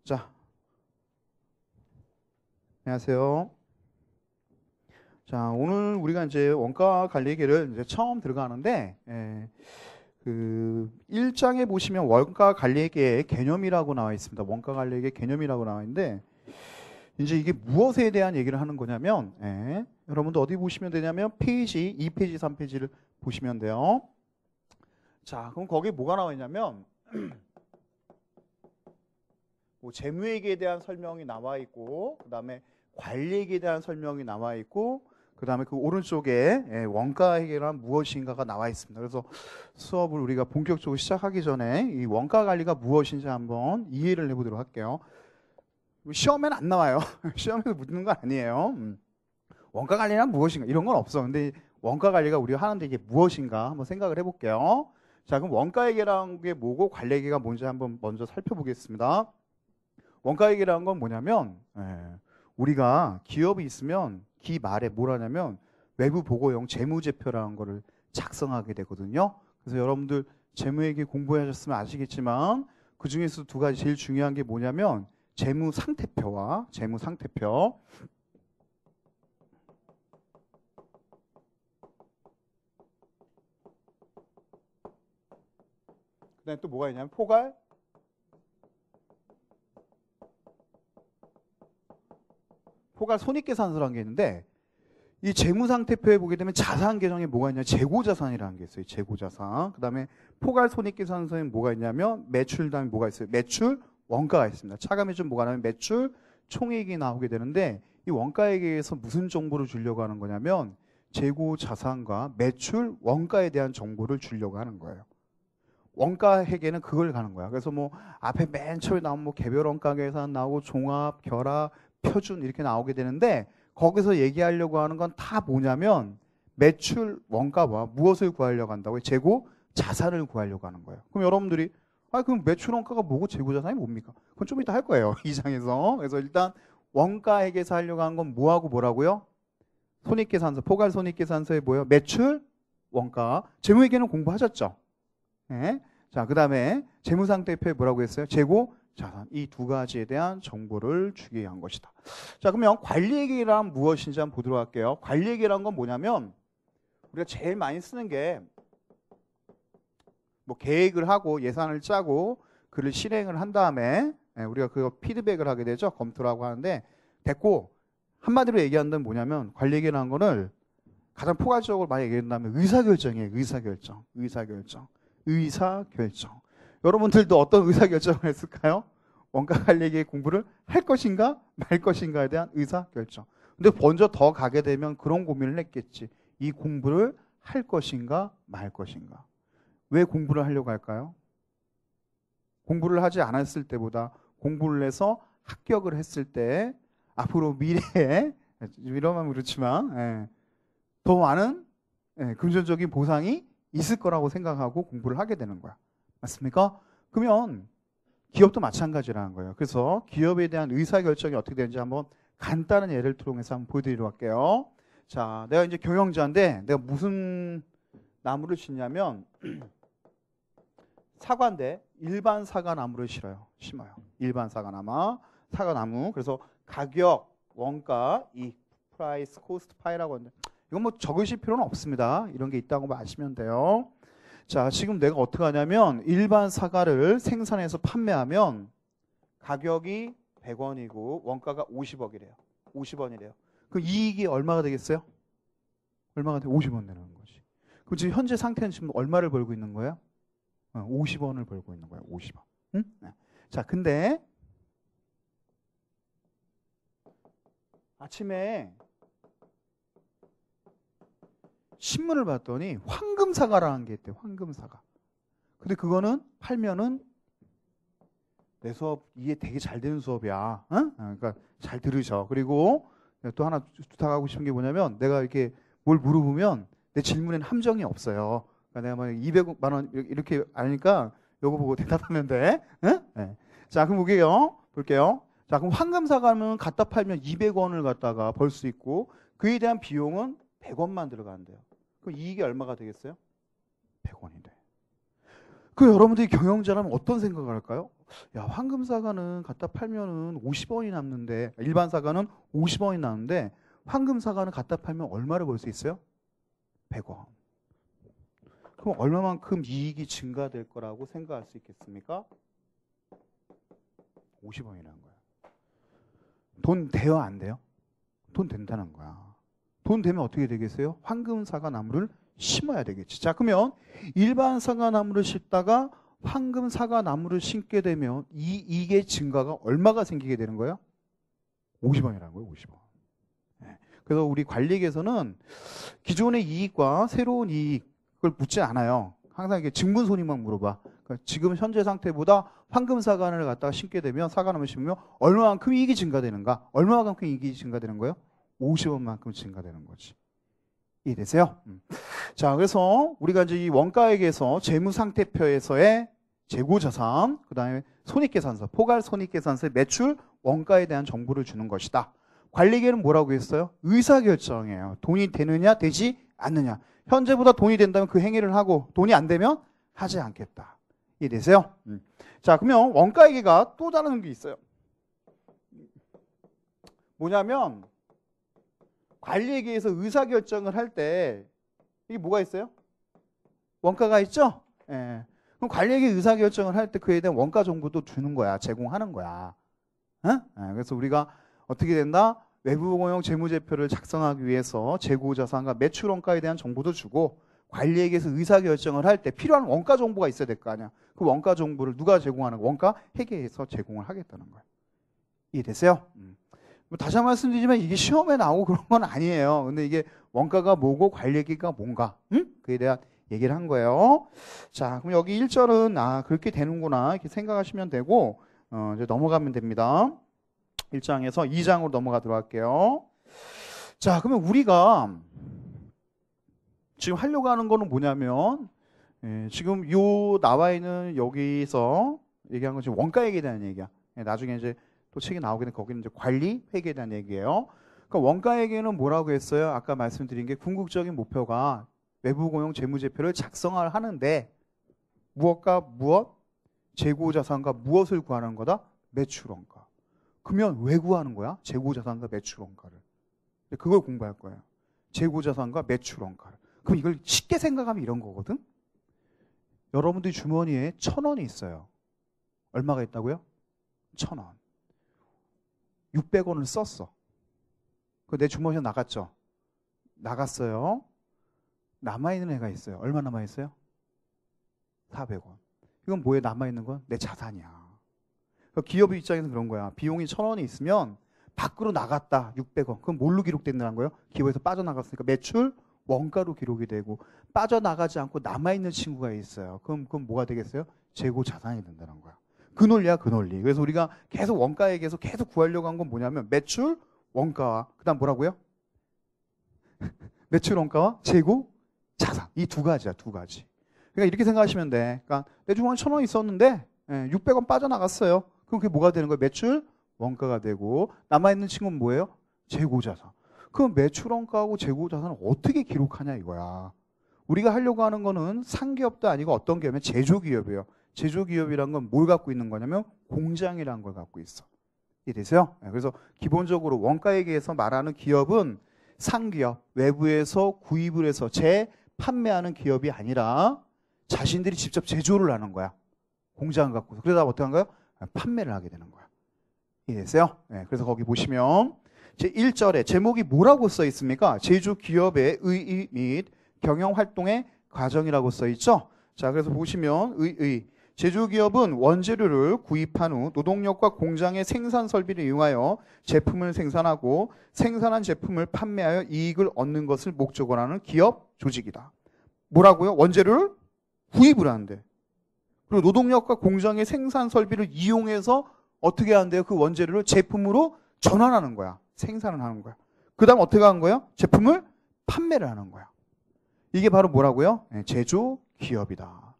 자, 안녕하세요. 자, 오늘 우리가 이제 원가 관리계를 이제 처음 들어가는데, 그 1장에 보시면 원가 관리계의 개념이라고 나와 있습니다. 원가 관리계 개념이라고 나와 있는데, 이제 이게 무엇에 대한 얘기를 하는 거냐면, 여러분도 어디 보시면 되냐면 페이지 2페이지, 3페이지를 보시면 돼요. 자, 그럼 거기에 뭐가 나와 있냐면 뭐 재무회계에 대한 설명이 나와 있고, 그 다음에 관리회계에 대한 설명이 나와 있고, 그 다음에 그 오른쪽에 원가회계란 무엇인가가 나와 있습니다. 그래서 수업을 우리가 본격적으로 시작하기 전에 이 원가 관리가 무엇인지 한번 이해를 해보도록 할게요. 시험에는 안 나와요. 시험에서 묻는 건 아니에요. 원가 관리란 무엇인가 이런 건 없어. 근데 원가 관리가 우리가 하는데 이게 무엇인가 한번 생각을 해볼게요. 자, 그럼 원가회계라는 게 뭐고 관리회계가 뭔지 한번 먼저 살펴보겠습니다. 원가회계라는 건 뭐냐면 우리가 기업이 있으면 기 말에 뭘 하냐면 외부 보고용 재무제표라는 거를 작성하게 되거든요. 그래서 여러분들 재무회계 공부하셨으면 아시겠지만 그 중에서 두 가지 제일 중요한 게 뭐냐면 재무상태표와 재무상태표. 그다음에 또 뭐가 있냐면 포괄 손익계산서라는 게 있는데, 이 재무상태표에 보게 되면 자산 계정에 뭐가 있냐, 재고자산이라는 게 있어요. 재고자산. 그 다음에 포괄 손익계산서에 뭐가 있냐면 매출, 다음에 뭐가 있어요? 매출, 원가가 있습니다. 차감해 좀 뭐가 나면 매출, 총액이 나오게 되는데, 이 원가회계에서 무슨 정보를 주려고 하는 거냐면 재고자산과 매출, 원가에 대한 정보를 주려고 하는 거예요. 원가회계는 그걸 가는 거야. 그래서 뭐 앞에 맨 처음에 나오면 뭐 개별 원가 계산 나오고 종합, 결합, 표준 이렇게 나오게 되는데, 거기서 얘기하려고 하는 건 다 뭐냐면 매출 원가와 무엇을 구하려고 한다고요? 재고 자산을 구하려고 하는 거예요. 그럼 여러분들이 그럼 매출 원가가 뭐고 재고 자산이 뭡니까? 그건 좀 이따 할 거예요. 이 장에서. 그래서 일단 원가회계에서 하려고 하는 건 뭐하고 뭐라고요? 손익계산서, 포괄 손익계산서에 뭐예요? 매출, 원가. 재무회계는 공부하셨죠? 네. 자, 그 다음에 재무상태표에 뭐라고 했어요? 재고 자산. 이 두 가지에 대한 정보를 주기 위한 것이다. 자, 그러면 관리회계란 무엇인지 한번 보도록 할게요. 관리회계란 건 뭐냐면 우리가 제일 많이 쓰는 게 뭐 계획을 하고 예산을 짜고 그를 실행을 한 다음에 우리가 그거 피드백을 하게 되죠. 검토를 하고 하는데, 됐고 한마디로 얘기한다면 뭐냐면 관리회계라는 거를 가장 포괄적으로 많이 얘기한다면 의사결정이에요. 의사결정. 여러분들도 어떤 의사결정을 했을까요? 원가 관리회계 공부를 할 것인가 말 것인가에 대한 의사결정. 근데 먼저 더 가게 되면 그런 고민을 했겠지. 이 공부를 할 것인가 말 것인가. 왜 공부를 하려고 할까요? 공부를 하지 않았을 때보다 공부를 해서 합격을 했을 때 앞으로 미래에 이러면 그렇지만 더 많은 금전적인 보상이 있을 거라고 생각하고 공부를 하게 되는 거야. 맞습니까? 그러면 기업도 마찬가지라는 거예요. 그래서 기업에 대한 의사결정이 어떻게 되는지 한번 간단한 예를 통해서 한번 보여드리도록 할게요. 자, 내가 이제 경영자인데 내가 무슨 나무를 심냐면 사과인데 일반 사과나무를 심어요. 일반 사과나무. 그래서 가격, 원가, 이 프라이스, 코스트 파이라고 하는데 이건 뭐 적으실 필요는 없습니다. 이런 게 있다고 아시면 돼요. 자, 지금 내가 어떻게 하냐면 일반 사과를 생산해서 판매하면 가격이 100원이고 원가가 50억이래요. 50원이래요. 그럼 이익이 얼마가 되겠어요? 얼마가 돼? 50원 되는 거지. 그럼 지금 현재 상태는 지금 얼마를 벌고 있는 거예요? 50원을 벌고 있는 거예요. 50원. 응? 자, 근데 아침에 신문을 봤더니 황금사과라는 게 있대요. 황금사과. 근데 그거는 팔면은 내 수업 이해 되게 잘 되는 수업이야. 그러니까 잘 들으셔. 그리고 또 하나 부탁하고 싶은 게 뭐냐면 내가 이렇게 뭘 물어보면 내 질문에는 함정이 없어요. 그러니까 내가 막 200만 원 이렇게 아니까 요거 보고 대답하면 돼. 네. 자, 그럼 볼게요. 자, 그럼 황금사과는 갖다 팔면 200원을 갖다가 벌 수 있고 그에 대한 비용은 100원만 들어간대요. 그럼 이익이 얼마가 되겠어요? 100원이 돼. 그 여러분들이 경영자라면 어떤 생각을 할까요? 야, 황금 사과는 갖다 팔면은 50원이 남는데, 일반 사과는 50원이 남는데, 황금 사과는 갖다 팔면 얼마를 벌 수 있어요? 100원. 그럼 얼마만큼 이익이 증가될 거라고 생각할 수 있겠습니까? 50원이라는 거야. 돈 돼요, 안 돼요? 돈 된다는 거야. 돈 되면 어떻게 되겠어요? 황금 사과 나무를 심어야 되겠지. 자, 그러면 일반 사과 나무를 심다가 황금 사과 나무를 심게 되면 이 이익의 증가가 얼마가 생기게 되는 거예요? 50원이라는 거예요, 50원. 그래서 우리 관리계에서는 기존의 이익과 새로운 이익을 묻지 않아요. 항상 이게 증분손익만 물어봐. 그러니까 지금 현재 상태보다 황금 사과를 갖다가 심게 되면 사과나무 심으면 얼마만큼 이익이 증가되는가? 얼마만큼 이익이 증가되는 거예요? 50원만큼 증가되는 거지. 이해되세요? 자, 그래서 우리가 이제 이 원가액에서 재무상태표에서의 재고자산, 그 다음에 손익계산서, 포괄 손익계산서의 매출, 원가에 대한 정보를 주는 것이다. 관리계는 뭐라고 했어요? 의사결정이에요. 돈이 되느냐, 되지 않느냐. 현재보다 돈이 된다면 그 행위를 하고 돈이 안 되면 하지 않겠다. 이해되세요? 자, 그러면 원가회계가 또 다른 게 있어요. 뭐냐면 관리회계에서 의사결정을 할 때 이게 뭐가 있어요? 원가가 있죠? 예. 그럼 관리회계 의사결정을 할 때 그에 대한 원가 정보도 주는 거야. 제공하는 거야. 예? 예. 그래서 우리가 어떻게 된다? 외부공용 재무제표를 작성하기 위해서 재고자산과 매출원가에 대한 정보도 주고 관리회계에서 의사결정을 할 때 필요한 원가 정보가 있어야 될 거 아니야. 그 원가 정보를 누가 제공하는 거야? 원가 회계에서 제공을 하겠다는 거야. 이해됐어요? 다시 한 번 말씀드리지만 이게 시험에 나오고 그런 건 아니에요. 근데 이게 원가가 뭐고 관리회계가 뭔가 그에 대한 얘기를 한 거예요. 자, 그럼 여기 1절은 그렇게 되는구나 이렇게 생각하시면 되고 이제 넘어가면 됩니다. 1장에서 2장으로 넘어가도록 할게요. 자, 그러면 우리가 지금 하려고 하는 거는 뭐냐면 지금 요 나와 있는 여기서 얘기한 건 지금 원가액에 대한 얘기야. 나중에 이제 또 책이 나오게 되면 거기는 이제 관리 회계에 대한 얘기예요. 그러니까 원가액에는 뭐라고 했어요? 아까 말씀드린 게 궁극적인 목표가 외부공용 재무제표를 작성을 하는데 무엇과 무엇? 재고자산과 무엇을 구하는 거다? 매출원가. 그러면 왜 구하는 거야? 재고자산과 매출원가를. 그걸 공부할 거예요. 재고자산과 매출원가를. 그럼 이걸 쉽게 생각하면 이런 거거든. 여러분들 주머니에 1,000원이 있어요. 얼마가 있다고요? 1,000원. 600원을 썼어. 내 주머니에서 나갔죠? 나갔어요. 남아있는 애가 있어요. 얼마 남아있어요? 400원. 이건 뭐에 남아있는 건? 내 자산이야. 기업 입장에서는 그런 거야. 비용이 1,000원이 있으면 밖으로 나갔다. 600원. 그럼 뭘로 기록된다는 거예요? 기업에서 빠져나갔으니까 매출, 원가로 기록이 되고 빠져나가지 않고 남아있는 친구가 있어요. 그럼 뭐가 되겠어요? 재고 자산이 된다는 거야. 그 논리야, 그 논리. 그래서 우리가 계속 원가액에서 계속 구하려고 한 건 뭐냐면 매출, 원가와 그 다음 뭐라고요? 매출, 원가와 재고, 자산. 이 두 가지야, 두 가지. 그러니까 이렇게 생각하시면 돼. 그러니까 내 주머니에 1,000원 있었는데 600원 빠져나갔어요. 그럼 그게 뭐가 되는 거예요? 매출, 원가가 되고 남아있는 친구는 뭐예요? 재고, 자산. 그럼 매출 원가하고 재고 자산을 어떻게 기록하냐 이거야. 우리가 하려고 하는 거는 상기업도 아니고 어떤 기업이면 제조기업이에요. 제조기업이란 건 뭘 갖고 있는 거냐면 공장이라는 걸 갖고 있어. 이해되세요? 그래서 기본적으로 원가회계에서 말하는 기업은 상기업, 외부에서 구입을 해서 재판매하는 기업이 아니라 자신들이 직접 제조를 하는 거야. 공장을 갖고서. 그러다 어떻게 한 거야? 판매를 하게 되는 거야. 이해되세요? 그래서 거기 보시면 제1절에 제목이 뭐라고 써 있습니까? 제조 기업의 의의 및 경영 활동의 과정이라고 써 있죠? 자, 그래서 보시면 제조 기업은 원재료를 구입한 후 노동력과 공장의 생산 설비를 이용하여 제품을 생산하고 생산한 제품을 판매하여 이익을 얻는 것을 목적으로 하는 기업 조직이다. 뭐라고요? 원재료를 구입을 하는데. 그리고 노동력과 공장의 생산 설비를 이용해서 어떻게 하는데요? 그 원재료를 제품으로 전환하는 거야. 생산을 하는 거야. 그 다음 어떻게 하는 거예요? 제품을 판매를 하는 거야. 이게 바로 뭐라고요? 제조 기업이다.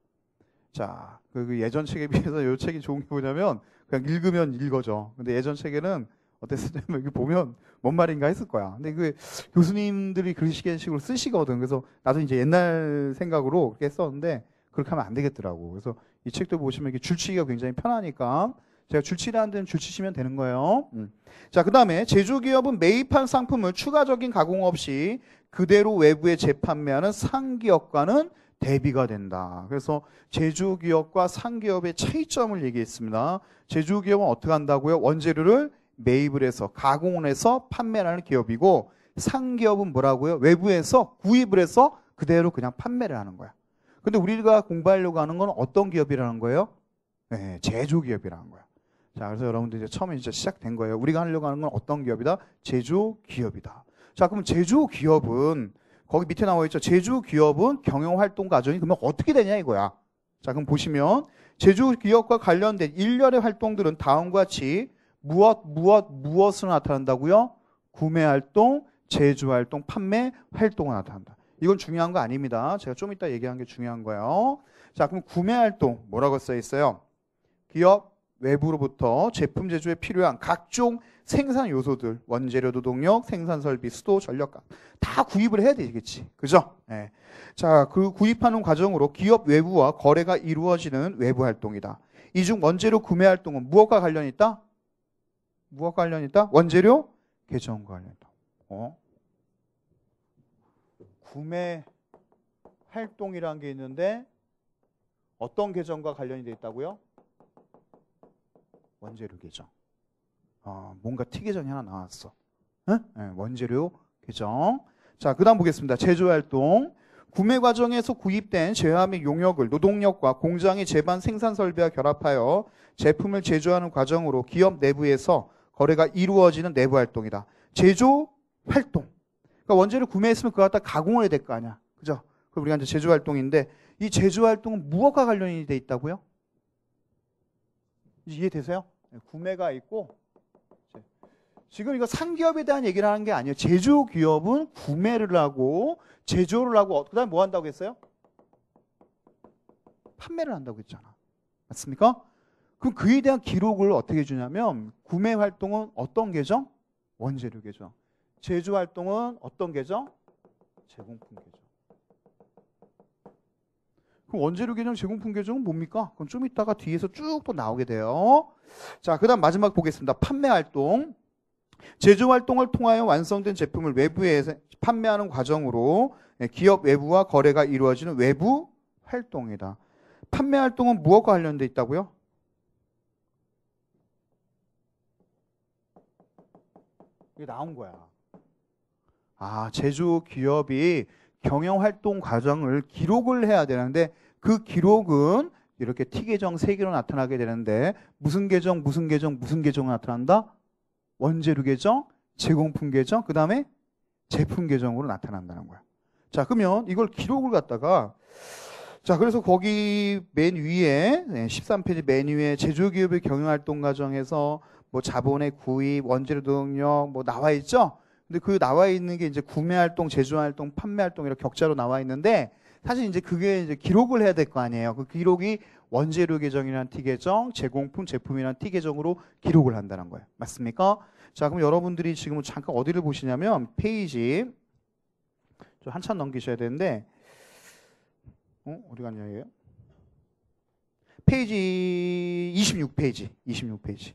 자, 그 예전 책에 비해서 이 책이 좋은 게 뭐냐면 그냥 읽으면 읽어져. 근데 예전 책에는 어땠었냐면 여기 보면 뭔 말인가 했을 거야. 근데 그 교수님들이 그런 식으로 쓰시거든. 그래서 나도 이제 옛날 생각으로 그렇게 했었는데 그렇게 하면 안 되겠더라고. 그래서 이 책도 보시면 이렇게 줄치기가 굉장히 편하니까 제가 줄치라는 데는 줄치시면 되는 거예요. 자, 그 다음에 제조기업은 매입한 상품을 추가적인 가공 없이 그대로 외부에 재판매하는 상기업과는 대비가 된다. 그래서 제조기업과 상기업의 차이점을 얘기했습니다. 제조기업은 어떻게 한다고요? 원재료를 매입을 해서 가공을 해서 판매를 하는 기업이고, 상기업은 뭐라고요? 외부에서 구입을 해서 그대로 그냥 판매를 하는 거야. 근데 우리가 공부하려고 하는 건 어떤 기업이라는 거예요? 네, 제조기업이라는 거야. 자, 그래서 여러분들 이제 처음에 이제 시작된 거예요. 우리가 하려고 하는 건 어떤 기업이다? 제조기업이다. 자, 그럼 제조기업은 거기 밑에 나와 있죠. 제조기업은 경영활동 과정이 그러면 어떻게 되냐 이거야. 자, 그럼 보시면 제조기업과 관련된 일련의 활동들은 다음과 같이 무엇으로 나타난다고요? 구매활동, 제조활동, 판매활동으로 나타난다. 이건 중요한 거 아닙니다. 제가 좀 이따 얘기한 게 중요한 거예요. 자, 그럼 구매활동 뭐라고 써 있어요? 기업 외부로부터 제품 제조에 필요한 각종 생산 요소들, 원재료, 노동력, 생산 설비, 수도, 전력값 다 구입을 해야 되겠지. 그죠? 네. 자, 그 구입하는 과정으로 기업 외부와 거래가 이루어지는 외부 활동이다. 이 중 원재료 구매 활동은 무엇과 관련이 있다? 무엇과 관련이 있다? 원재료 개정과 관련이 있다. 구매 활동이라는 게 있는데 어떤 계정과 관련이 돼 있다고요? 원재료 계정. 뭔가 T 계정이 하나 나왔어. 네, 원재료 계정. 자, 그 다음 보겠습니다. 제조활동. 구매 과정에서 구입된 재화 및 용역을 노동력과 공장의 제반 생산 설비와 결합하여 제품을 제조하는 과정으로 기업 내부에서 거래가 이루어지는 내부 활동이다. 제조 활동. 그러니까 원재료 구매했으면 그거 갖다 가공을 해야 될 거 아니야. 그죠? 그럼 우리가 이제 제조 활동인데 이 제조 활동은 무엇과 관련이 돼 있다고요? 이해되세요? 구매가 있고 지금 이거 상기업에 대한 얘기를 하는 게 아니에요. 제조기업은 구매를 하고 제조를 하고 그 다음에 뭐 한다고 했어요? 판매를 한다고 했잖아. 맞습니까? 그럼 그에 대한 기록을 어떻게 해주냐면 구매 활동은 어떤 계정? 원재료 계정. 제조 활동은 어떤 계정? 제공품 계정. 그럼 원재료 계정, 제공품 계정은 뭡니까? 그럼 좀 이따가 뒤에서 쭉 또 나오게 돼요. 자, 그 다음 마지막 보겠습니다. 판매 활동. 제조 활동을 통하여 완성된 제품을 외부에 판매하는 과정으로 기업 외부와 거래가 이루어지는 외부 활동이다. 판매 활동은 무엇과 관련돼 있다고요? 이게 나온 거야. 제조 기업이 경영 활동 과정을 기록을 해야 되는데 그 기록은 이렇게 T 계정 3개로 나타나게 되는데 무슨 계정, 무슨 계정, 무슨 계정으로 나타난다? 원재료 계정, 제공품 계정, 그 다음에 제품 계정으로 나타난다는 거야. 자, 그러면 이걸 기록을 갖다가 자, 그래서 거기 맨 위에 13페이지 맨 위에 제조기업의 경영활동 과정에서 뭐 자본의 구입, 원재료 노동력 뭐 나와 있죠? 근데 그 나와 있는 게 이제 구매활동, 제조활동, 판매활동 이렇게 격자로 나와 있는데 사실 이제 그게 이제 기록을 해야 될 거 아니에요. 그 기록이 원재료 계정이라는 T 계정, 제공품, 제품이라는 T 계정으로 기록을 한다는 거예요. 맞습니까? 자, 그럼 여러분들이 지금 잠깐 어디를 보시냐면 페이지 좀 한참 넘기셔야 되는데 어디 갔냐 얘? 페이지 26페이지.